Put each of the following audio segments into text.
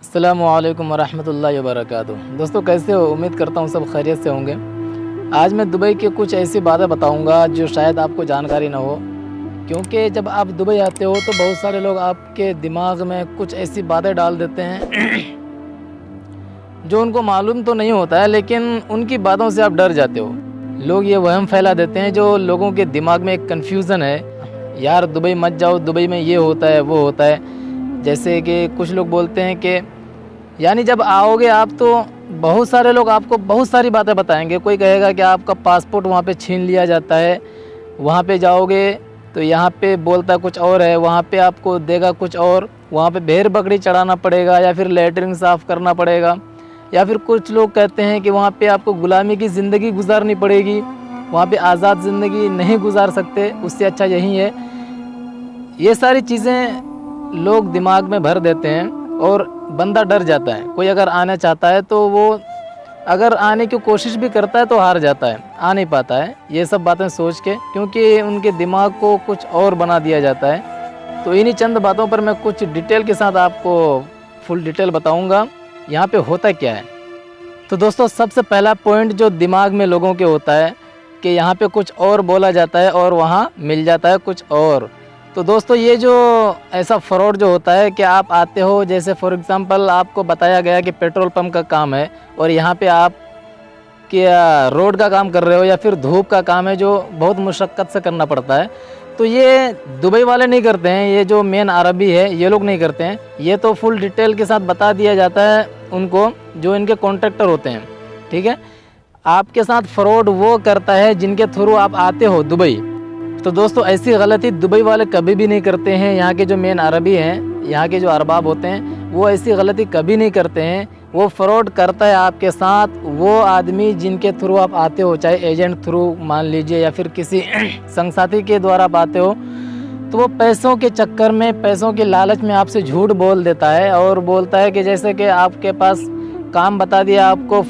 अस्सलामुअलैकुम वरहमतुल्लाहि वबरकातुहू। दोस्तों कैसे हो? उम्मीद करता हूँ सब खैरियत से होंगे। आज मैं दुबई की कुछ ऐसी बातें बताऊँगा जो शायद आपको जानकारी ना हो, क्योंकि जब आप दुबई आते हो तो बहुत सारे लोग आपके दिमाग में कुछ ऐसी बातें डाल देते हैं जो उनको मालूम तो नहीं होता है, लेकिन उनकी बातों से आप डर जाते हो। लोग ये वहम फैला देते हैं जो लोगों के दिमाग में एक कन्फ्यूज़न है, यार दुबई मत जाओ, दुबई में ये होता है वो होता है। जैसे कि कुछ लोग बोलते हैं कि यानी जब आओगे आप तो बहुत सारे लोग आपको बहुत सारी बातें बताएंगे। कोई कहेगा कि आपका पासपोर्ट वहाँ पे छीन लिया जाता है, वहाँ पे जाओगे तो यहाँ पे बोलता कुछ और है, वहाँ पे आपको देगा कुछ और, वहाँ पे भेड़ बकरी चढ़ाना पड़ेगा या फिर लेटरिन साफ़ करना पड़ेगा। या फिर कुछ लोग कहते हैं कि वहाँ पे आपको ग़ुलामी की ज़िंदगी गुजारनी पड़ेगी, वहाँ पे आज़ाद ज़िंदगी नहीं गुजार सकते, उससे अच्छा यही है। ये सारी चीज़ें लोग दिमाग में भर देते हैं और बंदा डर जाता है। कोई अगर आना चाहता है तो वो अगर आने की कोशिश भी करता है तो हार जाता है, आ नहीं पाता है, ये सब बातें सोच के, क्योंकि उनके दिमाग को कुछ और बना दिया जाता है। तो इन्हीं चंद बातों पर मैं कुछ डिटेल के साथ आपको फुल डिटेल बताऊंगा यहाँ पे होता क्या है। तो दोस्तों सबसे पहला पॉइंट जो दिमाग में लोगों के होता है कि यहाँ पे कुछ और बोला जाता है और वहाँ मिल जाता है कुछ और। तो दोस्तों ये जो ऐसा फ्रॉड जो होता है कि आप आते हो, जैसे फॉर एग्ज़ाम्पल आपको बताया गया कि पेट्रोल पंप का काम है और यहाँ पे आप क्या रोड का काम कर रहे हो या फिर धूप का काम है जो बहुत मुशक्क़त से करना पड़ता है। तो ये दुबई वाले नहीं करते हैं, ये जो मेन अरबी है ये लोग नहीं करते हैं। ये तो फुल डिटेल के साथ बता दिया जाता है उनको जो इनके कॉन्ट्रैक्टर होते हैं, ठीक है। आपके साथ फ्रॉड वो करता है जिनके थ्रू आप आते हो दुबई। तो दोस्तों ऐसी गलती दुबई वाले कभी भी नहीं करते हैं। यहाँ के जो मेन अरबी हैं, यहाँ के जो अरबाब होते हैं, वो ऐसी गलती कभी नहीं करते हैं। वो फ्रॉड करता है आपके साथ वो आदमी जिनके थ्रू आप आते हो, चाहे एजेंट थ्रू मान लीजिए या फिर किसी संग साथी के द्वारा आप आते हो। तो वो पैसों के चक्कर में, पैसों के लालच में आपसे झूठ बोल देता है और बोलता है कि जैसे कि आपके पास काम बता दिया आपको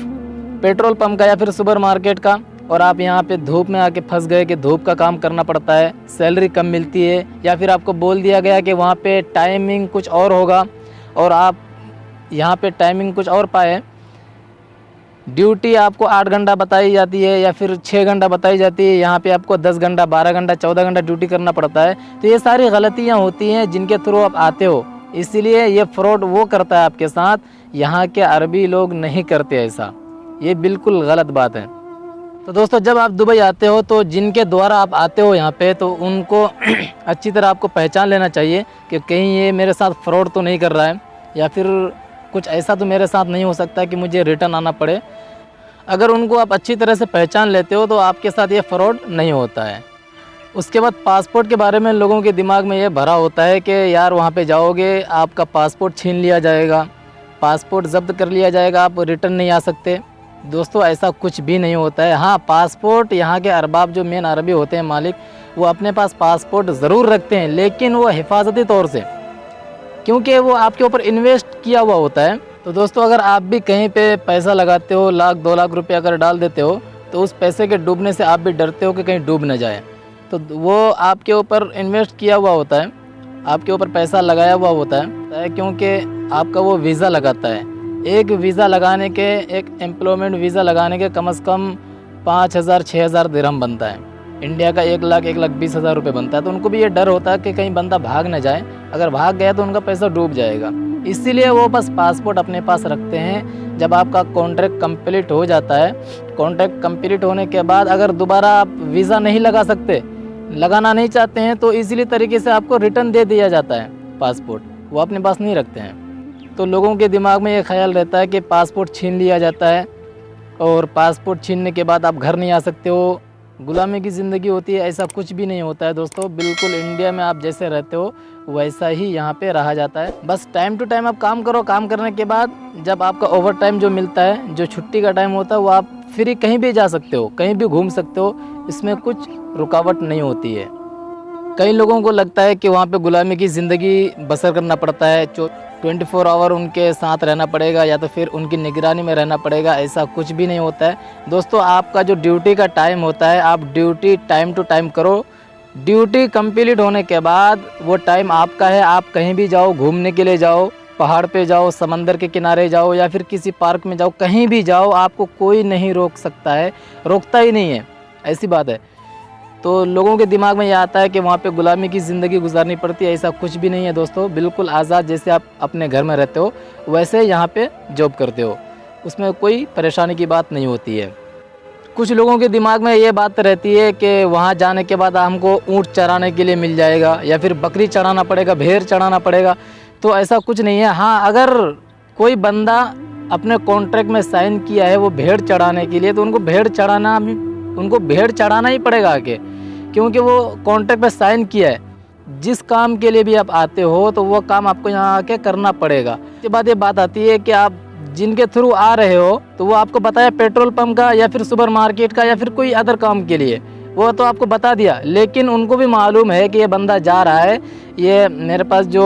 पेट्रोल पंप का या फिर सुपर मार्केट का, और आप यहाँ पे धूप में आके फंस गए कि धूप का काम करना पड़ता है, सैलरी कम मिलती है, या फिर आपको बोल दिया गया कि वहाँ पे टाइमिंग कुछ और होगा और आप यहाँ पे टाइमिंग कुछ और पाए। ड्यूटी आपको 8 घंटा बताई जाती है या फिर 6 घंटा बताई जाती है, यहाँ पे आपको 10 घंटा, 12 घंटा, 14 घंटा ड्यूटी करना पड़ता है। तो ये सारी गलतियाँ होती हैं जिनके थ्रू आप आते हो, इसीलिए ये फ्रॉड वो करता है आपके साथ। यहाँ के अरबी लोग नहीं करते ऐसा, ये बिल्कुल गलत बात है। तो दोस्तों जब आप दुबई आते हो तो जिनके द्वारा आप आते हो यहाँ पे, तो उनको अच्छी तरह आपको पहचान लेना चाहिए कि कहीं ये मेरे साथ फ्रॉड तो नहीं कर रहा है या फिर कुछ ऐसा तो मेरे साथ नहीं हो सकता कि मुझे रिटर्न आना पड़े। अगर उनको आप अच्छी तरह से पहचान लेते हो तो आपके साथ ये फ्रॉड नहीं होता है। उसके बाद पासपोर्ट के बारे में लोगों के दिमाग में ये भरा होता है कि यार वहाँ पे जाओगे आपका पासपोर्ट छीन लिया जाएगा, पासपोर्ट ज़ब्त कर लिया जाएगा, आप रिटर्न नहीं आ सकते। दोस्तों ऐसा कुछ भी नहीं होता है। हाँ, पासपोर्ट यहाँ के अरबाब जो मेन अरबी होते हैं मालिक, वो अपने पास पासपोर्ट ज़रूर रखते हैं, लेकिन वो हिफाजती तौर से, क्योंकि वो आपके ऊपर इन्वेस्ट किया हुआ होता है। तो दोस्तों अगर आप भी कहीं पे पैसा लगाते हो, 1-2 लाख रुपये अगर डाल देते हो, तो उस पैसे के डूबने से आप भी डरते हो कि कहीं डूब न जाए। तो वो आपके ऊपर इन्वेस्ट किया हुआ होता है, आपके ऊपर पैसा लगाया हुआ होता है, क्योंकि आपका वो वीज़ा लगाता है। एक वीज़ा लगाने के, एक एम्प्लॉयमेंट वीज़ा लगाने के कम से कम 5,000-6,000 दिरहम बनता है। इंडिया का 1,20,000 रुपये बनता है। तो उनको भी ये डर होता है कि कहीं बंदा भाग न जाए, अगर भाग गया तो उनका पैसा डूब जाएगा, इसीलिए वो बस पासपोर्ट अपने पास रखते हैं। जब आपका कॉन्ट्रैक्ट कंप्लीट हो जाता है, कॉन्ट्रैक्ट कंप्लीट होने के बाद अगर दोबारा आप वीज़ा नहीं लगा सकते, लगाना नहीं चाहते हैं, तो इजीली तरीके से आपको रिटर्न दे दिया जाता है पासपोर्ट, वो अपने पास नहीं रखते हैं। तो लोगों के दिमाग में ये ख्याल रहता है कि पासपोर्ट छीन लिया जाता है और पासपोर्ट छीनने के बाद आप घर नहीं आ सकते हो, गुलामी की ज़िंदगी होती है। ऐसा कुछ भी नहीं होता है दोस्तों, बिल्कुल इंडिया में आप जैसे रहते हो वैसा ही यहाँ पे रहा जाता है। बस टाइम टू टाइम आप काम करो, काम करने के बाद जब आपका ओवर टाइम जो मिलता है, जो छुट्टी का टाइम होता है, वो आप फ्री कहीं भी जा सकते हो, कहीं भी घूम सकते हो, इसमें कुछ रुकावट नहीं होती है। कई लोगों को लगता है कि वहाँ पे गुलामी की ज़िंदगी बसर करना पड़ता है, 24 आवर उनके साथ रहना पड़ेगा या तो फिर उनकी निगरानी में रहना पड़ेगा। ऐसा कुछ भी नहीं होता है दोस्तों। आपका जो ड्यूटी का टाइम होता है, आप ड्यूटी टाइम टू टाइम करो। ड्यूटी कंप्लीट होने के बाद वो टाइम आपका है, आप कहीं भी जाओ, घूमने के लिए जाओ, पहाड़ पे जाओ, समंदर के किनारे जाओ या फिर किसी पार्क में जाओ, कहीं भी जाओ, आपको कोई नहीं रोक सकता है, रोकता ही नहीं है, ऐसी बात है। तो लोगों के दिमाग में ये आता है कि वहाँ पे गुलामी की ज़िंदगी गुजारनी पड़ती है, ऐसा कुछ भी नहीं है दोस्तों। बिल्कुल आज़ाद, जैसे आप अपने घर में रहते हो वैसे यहाँ पे जॉब करते हो, उसमें कोई परेशानी की बात नहीं होती है। कुछ लोगों के दिमाग में ये बात रहती है कि वहाँ जाने के बाद हमको ऊँट चराने के लिए मिल जाएगा या फिर बकरी चढ़ाना पड़ेगा, भेड़ चढ़ाना पड़ेगा, तो ऐसा कुछ नहीं है। हाँ, अगर कोई बंदा अपने कॉन्ट्रैक्ट में साइन किया है वो भेड़ चढ़ाने के लिए, तो उनको भेड़ चढ़ाना ही पड़ेगा आके, क्योंकि वो कॉन्ट्रैक्ट में साइन किया है। जिस काम के लिए भी आप आते हो तो वो काम आपको यहाँ आके करना पड़ेगा। उसके बाद ये बात आती है कि आप जिनके थ्रू आ रहे हो तो वो आपको बताया पेट्रोल पंप का या फिर सुपर मार्केट का या फिर कोई अदर काम के लिए, वो तो आपको बता दिया, लेकिन उनको भी मालूम है कि ये बंदा जा रहा है, ये मेरे पास जो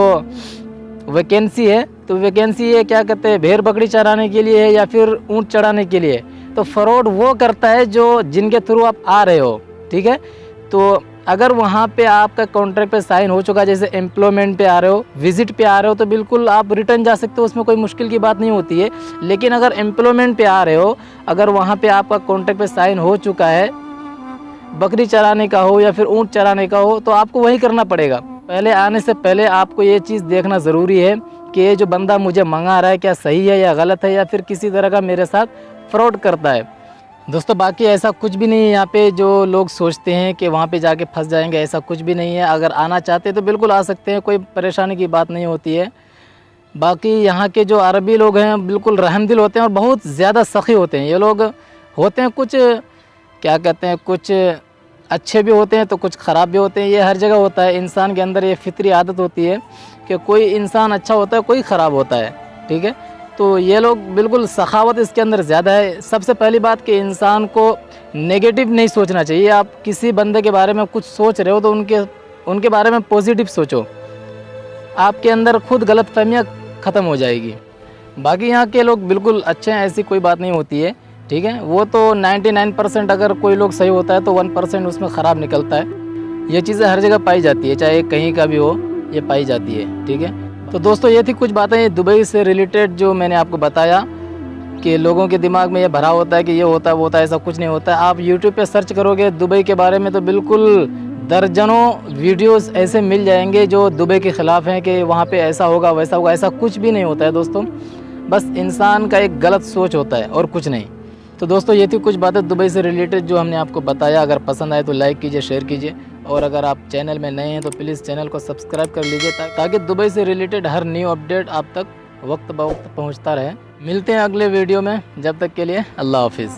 वैकेंसी है, तो वैकेंसी ये क्या कहते हैं, भेड़ बकरी चराने के लिए है या फिर ऊँट चढ़ाने के लिए। तो फ्रॉड वो करता है जो जिनके थ्रू आप आ रहे हो, ठीक है। तो अगर वहाँ पे आपका कॉन्ट्रैक्ट पे साइन हो चुका, जैसे एम्प्लॉयमेंट पे आ रहे हो, विजिट पे आ रहे हो, तो बिल्कुल आप रिटर्न जा सकते हो, उसमें कोई मुश्किल की बात नहीं होती है। लेकिन अगर एम्प्लॉयमेंट पे आ रहे हो, अगर वहाँ पे आपका कॉन्ट्रैक्ट पे साइन हो चुका है, बकरी चराने का हो या फिर ऊँट चराने का हो, तो आपको वही करना पड़ेगा। पहले आने से पहले आपको ये चीज़ देखना ज़रूरी है कि ये जो बंदा मुझे मंगा रहा है क्या सही है या गलत है, या फिर किसी तरह का मेरे साथ फ्रॉड करता है। दोस्तों बाकी ऐसा कुछ भी नहीं है यहाँ पे जो लोग सोचते हैं कि वहाँ पे जाके फंस जाएंगे, ऐसा कुछ भी नहीं है। अगर आना चाहते हैं तो बिल्कुल आ सकते हैं, कोई परेशानी की बात नहीं होती है। बाकी यहाँ के जो अरबी लोग हैं बिल्कुल रहमदिल होते हैं और बहुत ज़्यादा सखी होते हैं। ये लोग होते हैं कुछ क्या कहते हैं, कुछ अच्छे भी होते हैं तो कुछ ख़राब भी होते हैं। ये हर जगह होता है, इंसान के अंदर ये फितरी आदत होती है कि कोई इंसान अच्छा होता है, कोई ख़राब होता है, ठीक है। तो ये लोग बिल्कुल सखावत इसके अंदर ज़्यादा है। सबसे पहली बात कि इंसान को नेगेटिव नहीं सोचना चाहिए। आप किसी बंदे के बारे में कुछ सोच रहे हो तो उनके बारे में पॉजिटिव सोचो, आपके अंदर खुद गलतफहमियाँ ख़त्म हो जाएगी। बाकी यहाँ के लोग बिल्कुल अच्छे हैं, ऐसी कोई बात नहीं होती है, ठीक है। वो तो 99% अगर कोई लोग सही होता है तो 1% उसमें ख़राब निकलता है। ये चीज़ें हर जगह पाई जाती है, चाहे कहीं का भी हो, ये पाई जाती है, ठीक है। तो दोस्तों ये थी कुछ बातें दुबई से रिलेटेड जो मैंने आपको बताया कि लोगों के दिमाग में ये भरा होता है कि ये होता है वो होता है, ऐसा कुछ नहीं होता है। आप यूट्यूब पे सर्च करोगे दुबई के बारे में तो बिल्कुल दर्जनों वीडियोस ऐसे मिल जाएंगे जो दुबई के ख़िलाफ़ हैं कि वहाँ पे ऐसा होगा वैसा होगा। ऐसा कुछ भी नहीं होता है दोस्तों, बस इंसान का एक गलत सोच होता है और कुछ नहीं। तो दोस्तों ये थी कुछ बातें दुबई से रिलेटेड जो हमने आपको बताया। अगर पसंद आए तो लाइक कीजिए, शेयर कीजिए, और अगर आप चैनल में नए हैं तो प्लीज़ चैनल को सब्सक्राइब कर लीजिए ताकि दुबई से रिलेटेड हर न्यू अपडेट आप तक वक्त ब वक्त पहुँचता रहे। मिलते हैं अगले वीडियो में, जब तक के लिए अल्लाह हाफिज़।